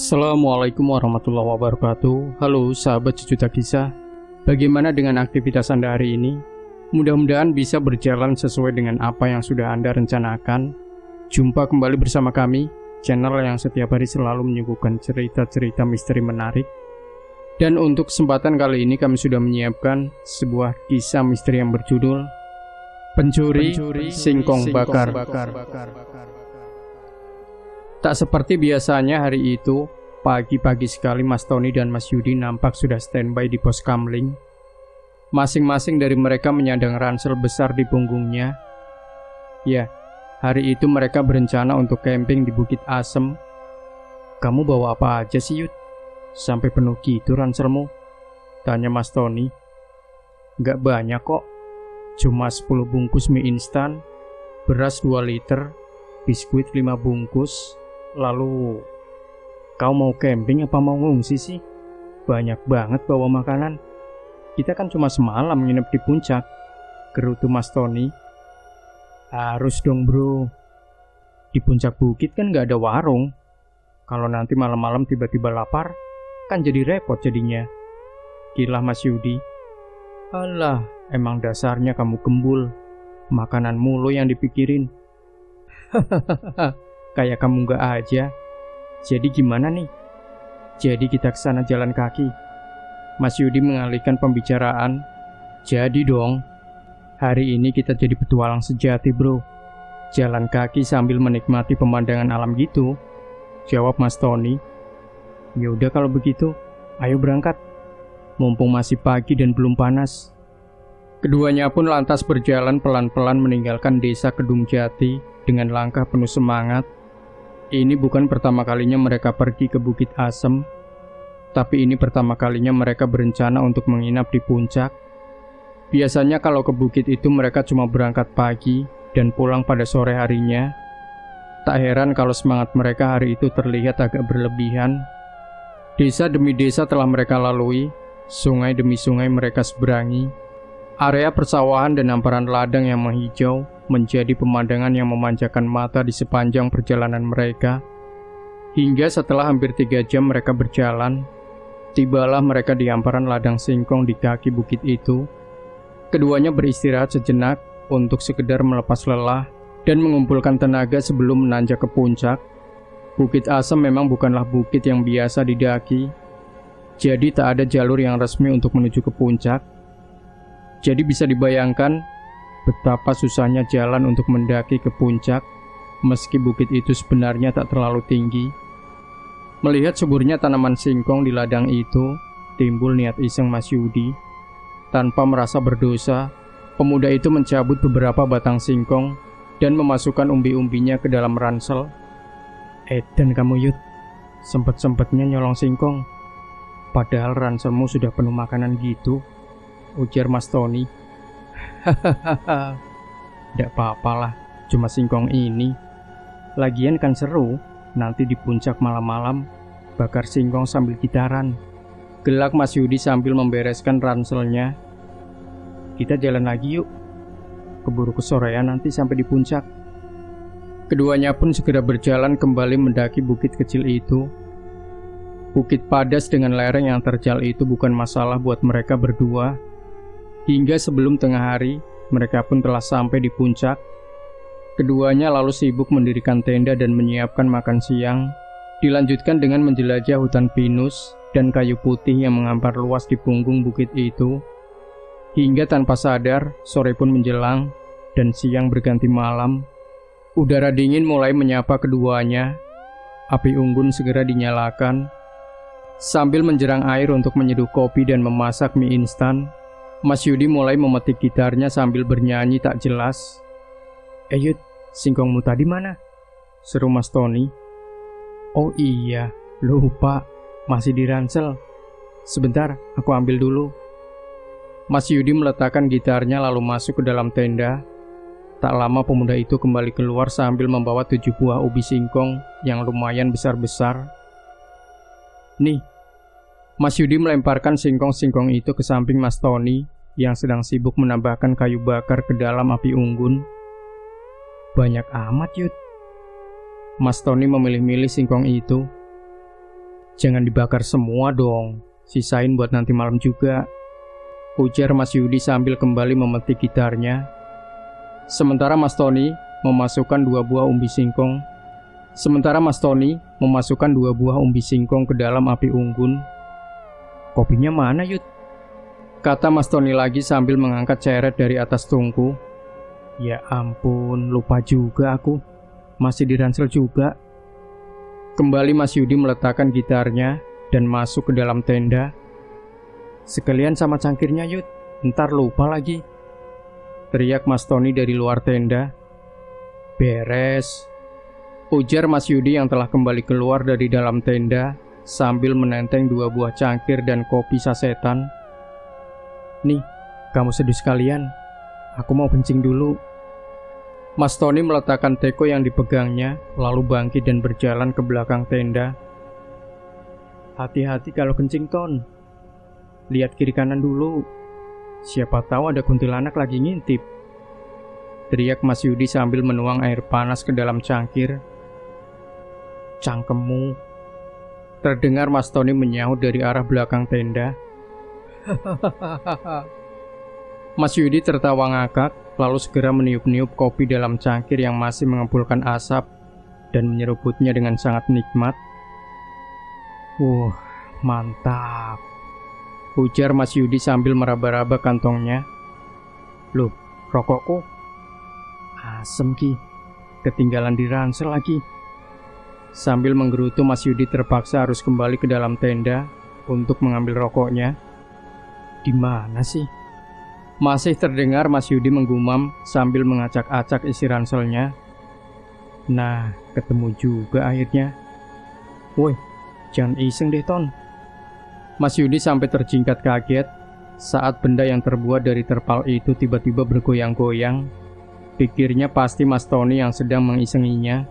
Assalamualaikum warahmatullahi wabarakatuh. Halo sahabat Sejuta Kisah. Bagaimana dengan aktivitas Anda hari ini? Mudah-mudahan bisa berjalan sesuai dengan apa yang sudah Anda rencanakan. Jumpa kembali bersama kami, channel yang setiap hari selalu menyuguhkan cerita-cerita misteri menarik. Dan untuk kesempatan kali ini kami sudah menyiapkan sebuah kisah misteri yang berjudul Pencuri Singkong Bakar. Tak seperti biasanya hari itu, pagi-pagi sekali Mas Tony dan Mas Yudi nampak sudah standby di pos kamling. Masing-masing dari mereka menyandang ransel besar di punggungnya. Ya, hari itu mereka berencana untuk camping di Bukit Asem. "Kamu bawa apa aja sih, Yud? Sampai penuh gitu ranselmu?" tanya Mas Tony. "Gak banyak kok, cuma 10 bungkus mie instan, beras 2 liter, biskuit 5 bungkus. Lalu, kau mau camping apa mau ngungsi sih? Banyak banget bawa makanan. Kita kan cuma semalam nginep di puncak," gerutu Mas Tony. "Harus dong bro, di puncak bukit kan gak ada warung. Kalau nanti malam-malam tiba-tiba lapar, kan jadi repot jadinya," kilah Mas Yudi. "Alah, emang dasarnya kamu gembul, makanan mulu yang dipikirin." "Hahaha, kayak kamu gak aja. Jadi gimana nih? Jadi kita kesana jalan kaki?" Mas Yudi mengalihkan pembicaraan. "Jadi dong. Hari ini kita jadi petualang sejati bro. Jalan kaki sambil menikmati pemandangan alam gitu," jawab Mas Tony. "Yaudah kalau begitu, ayo berangkat. Mumpung masih pagi dan belum panas." Keduanya pun lantas berjalan pelan-pelan meninggalkan desa Kedung Jati dengan langkah penuh semangat. Ini bukan pertama kalinya mereka pergi ke Bukit Asem, tapi ini pertama kalinya mereka berencana untuk menginap di puncak. Biasanya kalau ke bukit itu mereka cuma berangkat pagi dan pulang pada sore harinya. Tak heran kalau semangat mereka hari itu terlihat agak berlebihan. Desa demi desa telah mereka lalui, sungai demi sungai mereka seberangi. Area persawahan dan hamparan ladang yang menghijau menjadi pemandangan yang memanjakan mata di sepanjang perjalanan mereka. Hingga setelah hampir 3 jam mereka berjalan, tibalah mereka di hamparan ladang singkong di kaki bukit itu. Keduanya beristirahat sejenak untuk sekedar melepas lelah dan mengumpulkan tenaga sebelum menanjak ke puncak. Bukit Asem memang bukanlah bukit yang biasa didaki, jadi tak ada jalur yang resmi untuk menuju ke puncak. Jadi bisa dibayangkan betapa susahnya jalan untuk mendaki ke puncak, meski bukit itu sebenarnya tak terlalu tinggi. Melihat suburnya tanaman singkong di ladang itu, timbul niat iseng Mas Yudi. Tanpa merasa berdosa, pemuda itu mencabut beberapa batang singkong dan memasukkan umbi-umbinya ke dalam ransel. "Edan kamu Yud, sempet-sempetnya nyolong singkong. Padahal ranselmu sudah penuh makanan gitu," ujar Mas Tony. "Hahaha, tidak apa-apalah, cuma singkong ini. Lagian kan seru, nanti di puncak malam-malam bakar singkong sambil gitaran," gelak Mas Yudi sambil membereskan ranselnya. "Kita jalan lagi yuk, keburu kesorean nanti sampai di puncak." Keduanya pun segera berjalan kembali mendaki bukit kecil itu. Bukit padas dengan lereng yang terjal itu bukan masalah buat mereka berdua. Hingga sebelum tengah hari, mereka pun telah sampai di puncak. Keduanya lalu sibuk mendirikan tenda dan menyiapkan makan siang. Dilanjutkan dengan menjelajah hutan pinus dan kayu putih yang mengampar luas di punggung bukit itu. Hingga tanpa sadar, sore pun menjelang dan siang berganti malam. Udara dingin mulai menyapa keduanya. Api unggun segera dinyalakan. Sambil menjerang air untuk menyeduh kopi dan memasak mie instan, Mas Yudi mulai memetik gitarnya sambil bernyanyi tak jelas. "Yud, singkongmu tadi mana?" seru Mas Tony. "Oh iya, lupa, masih di ransel. Sebentar, aku ambil dulu." Mas Yudi meletakkan gitarnya lalu masuk ke dalam tenda. Tak lama pemuda itu kembali keluar sambil membawa 7 buah ubi singkong yang lumayan besar-besar. "Nih." Mas Yudi melemparkan singkong-singkong itu ke samping Mas Tony yang sedang sibuk menambahkan kayu bakar ke dalam api unggun. "Banyak amat Yud." Mas Tony memilih-milih singkong itu. Jangan dibakar semua dong, sisain buat nanti malam juga, ujar Mas Yudi sambil kembali memetik gitarnya. Sementara Mas Tony memasukkan dua buah umbi singkong ke dalam api unggun. Kopinya mana, Yud? Kata Mas Tony lagi sambil mengangkat ceret dari atas tungku. Ya ampun, lupa juga aku. Masih di ransel juga. Kembali Mas Yudi meletakkan gitarnya dan masuk ke dalam tenda. Sekalian sama cangkirnya, Yud. Ntar lupa lagi, teriak Mas Tony dari luar tenda. Beres, ujar Mas Yudi yang telah kembali keluar dari dalam tenda sambil menenteng dua buah cangkir dan kopi sasetan. Nih, kamu seduh sekalian. Aku mau kencing dulu. Mas Tony meletakkan teko yang dipegangnya, lalu bangkit dan berjalan ke belakang tenda. Hati-hati kalau kencing, Ton. Lihat kiri kanan dulu. Siapa tahu ada kuntilanak lagi ngintip, teriak Mas Yudi sambil menuang air panas ke dalam cangkir. Cangkemmu, terdengar Mas Tony menyahut dari arah belakang tenda. Mas Yudi tertawa ngakak, lalu segera meniup-niup kopi dalam cangkir yang masih mengepulkan asap dan menyeruputnya dengan sangat nikmat. Mantap, ujar Mas Yudi sambil meraba-raba kantongnya. Loh, rokokku? Asem Ki, ketinggalan di ransel lagi. Sambil menggerutu, Mas Yudi terpaksa harus kembali ke dalam tenda untuk mengambil rokoknya. Di mana sih? Masih terdengar Mas Yudi menggumam sambil mengacak-acak isi ranselnya. Nah, ketemu juga akhirnya. Woi, jangan iseng deh, Ton. Mas Yudi sampai terjingkat kaget saat benda yang terbuat dari terpal itu tiba-tiba bergoyang-goyang. Pikirnya pasti Mas Tony yang sedang mengisenginya.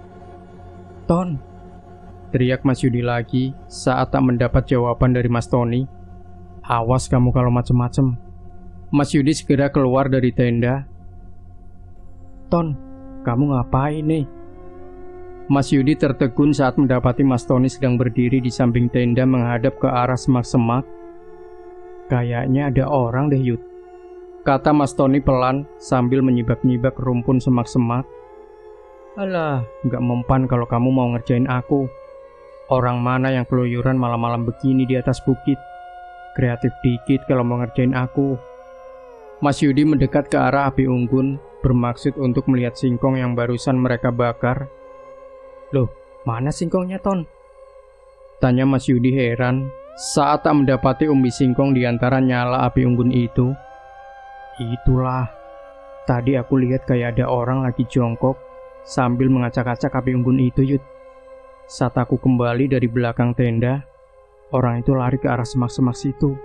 Ton, teriak Mas Yudi lagi saat tak mendapat jawaban dari Mas Tony. Awas kamu kalau macem-macem. Mas Yudi segera keluar dari tenda. Ton, kamu ngapain nih? Mas Yudi tertegun saat mendapati Mas Tony sedang berdiri di samping tenda menghadap ke arah semak-semak. Kayaknya ada orang deh, Yud, kata Mas Tony pelan sambil menyibak-nyibak rumpun semak-semak. Alah, gak mempan kalau kamu mau ngerjain aku. Orang mana yang keluyuran malam-malam begini di atas bukit? Kreatif dikit kalau mau ngerjain aku. Mas Yudi mendekat ke arah api unggun, bermaksud untuk melihat singkong yang barusan mereka bakar. Loh, mana singkongnya, Ton? Tanya Mas Yudi heran saat tak mendapati umbi singkong di antara nyala api unggun itu. Itulah, tadi aku lihat kayak ada orang lagi jongkok sambil mengacak-acak api unggun itu, Yud. Saat aku kembali dari belakang tenda, orang itu lari ke arah semak-semak situ.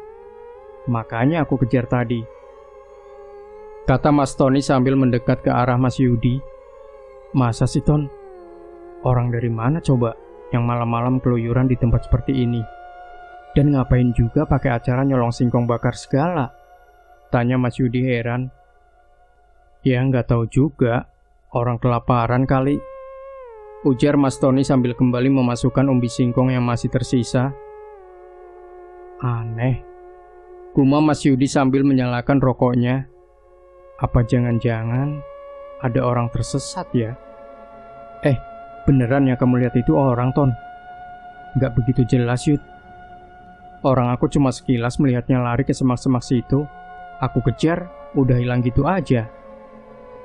Makanya aku kejar tadi, kata Mas Tony sambil mendekat ke arah Mas Yudi. Masa sih, Ton? Orang dari mana coba yang malam-malam keluyuran di tempat seperti ini? Dan ngapain juga pakai acara nyolong singkong bakar segala? Tanya Mas Yudi heran. Ya nggak tahu juga, orang kelaparan kali, ujar Mas Tony sambil kembali memasukkan umbi singkong yang masih tersisa. Aneh, gumam Mas Yudi sambil menyalakan rokoknya. Apa jangan-jangan ada orang tersesat ya? Beneran yang kamu lihat itu orang, Ton? Gak begitu jelas, Yud. Orang aku cuma sekilas melihatnya lari ke semak-semak situ. Aku kejar, udah hilang gitu aja.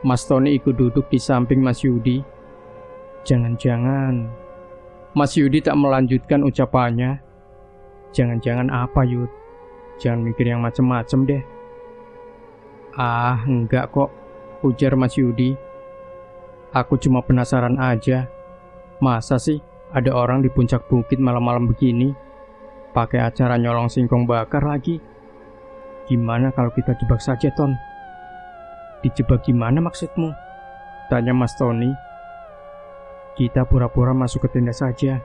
Mas Tony ikut duduk di samping Mas Yudi. Jangan-jangan... Mas Yudi tak melanjutkan ucapannya. Jangan-jangan apa, Yud? Jangan mikir yang macem-macem deh. Ah, enggak kok, ujar Mas Yudi. Aku cuma penasaran aja. Masa sih ada orang di puncak bukit malam-malam begini pakai acara nyolong singkong bakar lagi? Gimana kalau kita jebak saja, Ton? Dijebak gimana maksudmu? Tanya Mas Tony. Kita pura-pura masuk ke tenda saja,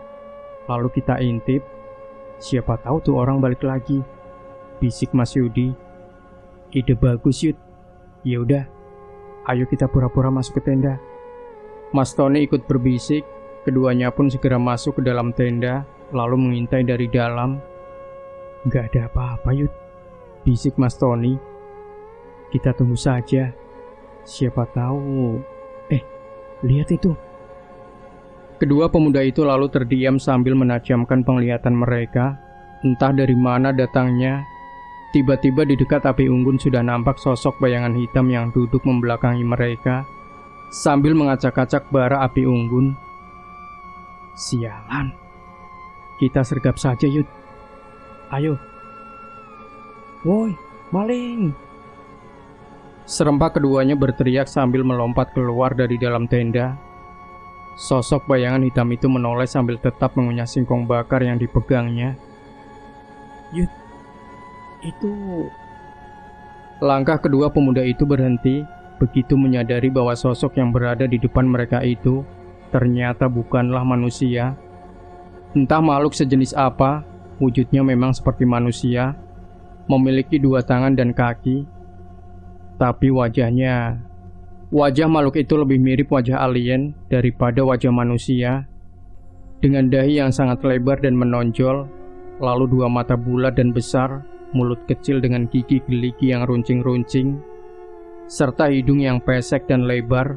lalu kita intip. Siapa tahu tuh orang balik lagi, bisik Mas Yudi. Ide bagus, Yud. Ya udah, ayo kita pura-pura masuk ke tenda. Mas Tony ikut berbisik. Keduanya pun segera masuk ke dalam tenda lalu mengintai dari dalam. "Gak ada apa-apa, Yud," bisik Mas Tony. "Kita tunggu saja. Siapa tahu. Lihat itu." Kedua pemuda itu lalu terdiam sambil menajamkan penglihatan mereka. Entah dari mana datangnya. Tiba-tiba di dekat api unggun sudah nampak sosok bayangan hitam yang duduk membelakangi mereka sambil mengacak-acak bara api unggun. "Sialan. Kita sergap saja, Yud. Ayo." "Woi, maling!" Serempak keduanya berteriak sambil melompat keluar dari dalam tenda. Sosok bayangan hitam itu menoleh sambil tetap mengunyah singkong bakar yang dipegangnya. "Yud, itu..." Langkah kedua pemuda itu berhenti begitu menyadari bahwa sosok yang berada di depan mereka itu ternyata bukanlah manusia. Entah makhluk sejenis apa, wujudnya memang seperti manusia, memiliki 2 tangan dan kaki. Tapi wajah makhluk itu lebih mirip wajah alien daripada wajah manusia. Dengan dahi yang sangat lebar dan menonjol, lalu 2 mata bulat dan besar, mulut kecil dengan gigi geligi yang runcing-runcing, serta hidung yang pesek dan lebar.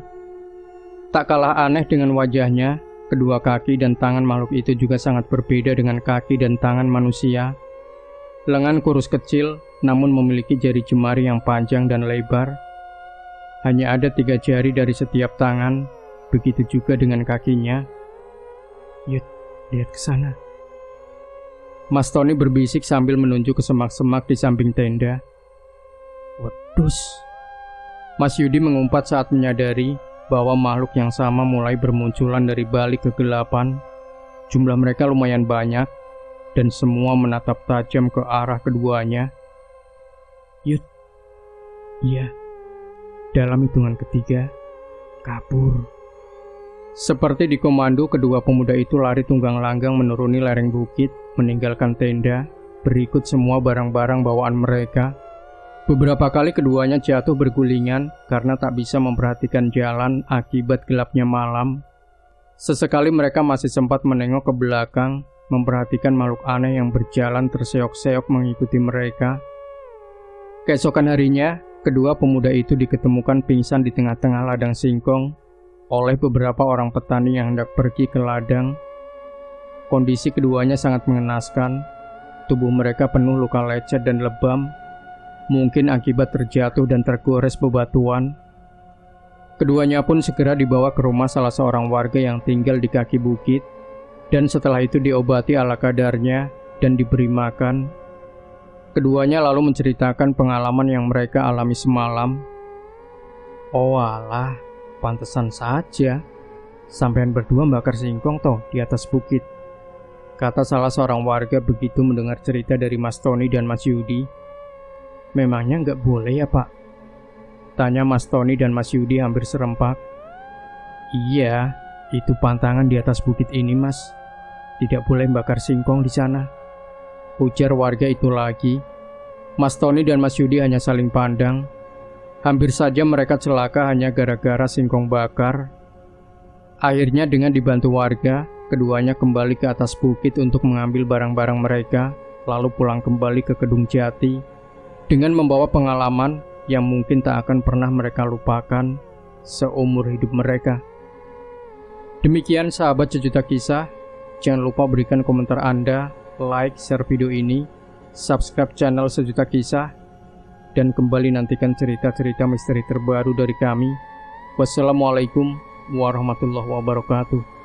Tak kalah aneh dengan wajahnya, kedua kaki dan tangan makhluk itu juga sangat berbeda dengan kaki dan tangan manusia. Lengan kurus kecil, namun memiliki jari jemari yang panjang dan lebar. Hanya ada 3 jari dari setiap tangan, begitu juga dengan kakinya. "Yud, lihat ke sana." Mas Tony berbisik sambil menunjuk ke semak-semak di samping tenda. "Wedus." Mas Yudi mengumpat saat menyadari bahwa makhluk yang sama mulai bermunculan dari balik kegelapan. Jumlah mereka lumayan banyak, dan semua menatap tajam ke arah keduanya. "Yud, iya. Dalam hitungan ketiga, kabur." Seperti dikomando, kedua pemuda itu lari tunggang langgang menuruni lereng bukit, meninggalkan tenda, berikut semua barang-barang bawaan mereka. Beberapa kali keduanya jatuh bergulingan karena tak bisa memperhatikan jalan akibat gelapnya malam. Sesekali mereka masih sempat menengok ke belakang, memperhatikan makhluk aneh yang berjalan terseok-seok mengikuti mereka. Keesokan harinya, kedua pemuda itu diketemukan pingsan di tengah-tengah ladang singkong oleh beberapa orang petani yang hendak pergi ke ladang. Kondisi keduanya sangat mengenaskan. Tubuh mereka penuh luka lecet dan lebam, mungkin akibat terjatuh dan tergores bebatuan. Keduanya pun segera dibawa ke rumah salah seorang warga yang tinggal di kaki bukit, dan setelah itu diobati ala kadarnya dan diberi makan. Keduanya lalu menceritakan pengalaman yang mereka alami semalam. "Oh alah, pantesan saja sampean berdua bakar singkong toh di atas bukit," kata salah seorang warga begitu mendengar cerita dari Mas Tony dan Mas Yudi. "Memangnya nggak boleh ya, Pak?" tanya Mas Tony dan Mas Yudi hampir serempak. "Iya, itu pantangan di atas bukit ini, Mas. Tidak boleh bakar singkong di sana," ujar warga itu lagi. Mas Tony dan Mas Yudi hanya saling pandang. Hampir saja mereka celaka hanya gara-gara singkong bakar. Akhirnya dengan dibantu warga, keduanya kembali ke atas bukit untuk mengambil barang-barang mereka, lalu pulang kembali ke Kedung Jati dengan membawa pengalaman yang mungkin tak akan pernah mereka lupakan seumur hidup mereka. Demikian sahabat Sejuta Kisah. Jangan lupa berikan komentar Anda, like, share video ini, subscribe channel Sejuta Kisah, dan kembali nantikan cerita-cerita misteri terbaru dari kami. Wassalamualaikum warahmatullahi wabarakatuh.